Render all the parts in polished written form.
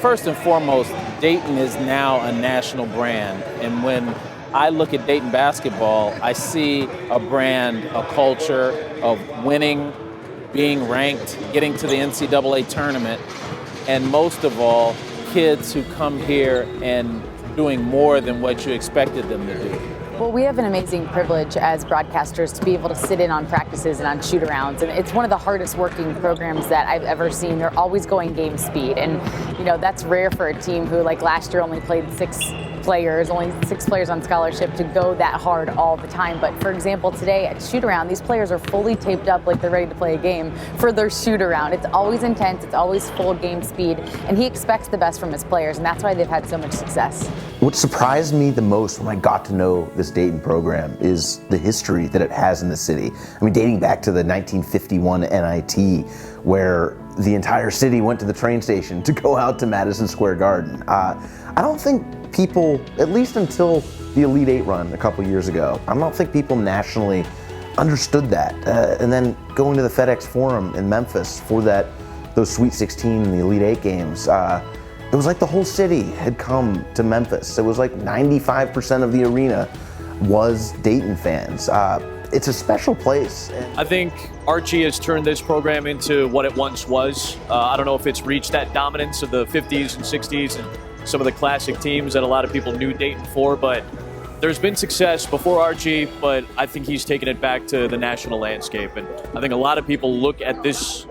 first and foremost, Dayton is now a national brand. And when I look at Dayton basketball, I see a brand, a culture of winning, being ranked, getting to the NCAA tournament, and most of all, kids who come here and doing more than what you expected them to do. Well, we have an amazing privilege as broadcasters to be able to sit in on practices and on shoot-arounds, and it's one of the hardest working programs that I've ever seen. They're always going game speed, and that's rare for a team who, like last year, only played only six players on scholarship to go that hard all the time. But for example, today at shoot-around, these players are fully taped up like they're ready to play a game for their shoot-around. It's always intense, it's always full game speed, and he expects the best from his players, and that's why they've had so much success. What surprised me the most when I got to know this Dayton program is the history that it has in the city. I mean, dating back to the 1951 NIT, where the entire city went to the train station to go out to Madison Square Garden. I don't think people, at least until the Elite Eight run a couple years ago, I don't think people nationally understood that. And then going to the FedEx Forum in Memphis for those Sweet 16 and the Elite Eight games, it was like the whole city had come to Memphis. It was like 95% of the arena was Dayton fans. It's a special place. I think Archie has turned this program into what it once was. I don't know if it's reached that dominance of the 50s and 60s and some of the classic teams that a lot of people knew Dayton for, but there's been success before Archie, but I think he's taken it back to the national landscape. And I think a lot of people look at this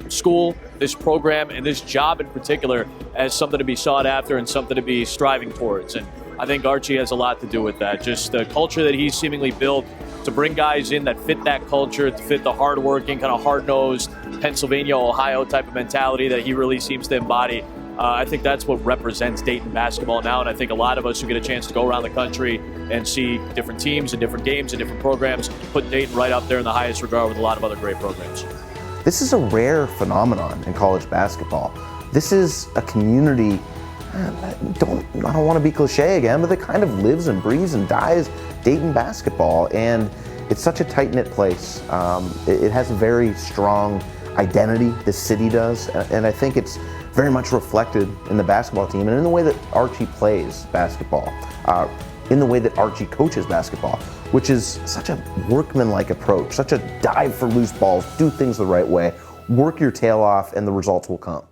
school, this program, and this job in particular as something to be sought after and something to be striving towards. And I think Archie has a lot to do with that. Just the culture that he's seemingly built to bring guys in that fit that culture, to fit the hardworking, kind of hard-nosed Pennsylvania, Ohio type of mentality that he really seems to embody. I think that's what represents Dayton basketball now, and I think a lot of us who get a chance to go around the country and see different teams and different games and different programs put Dayton right up there in the highest regard with a lot of other great programs. This is a rare phenomenon in college basketball. This is a community, I don't want to be cliche again, but that kind of lives and breathes and dies Dayton basketball, and it's such a tight-knit place. It has a very strong identity, this city does, and I think it's very much reflected in the basketball team and in the way that Archie plays basketball, in the way that Archie coaches basketball, which is such a workmanlike approach, such a dive for loose balls, do things the right way, work your tail off, and the results will come.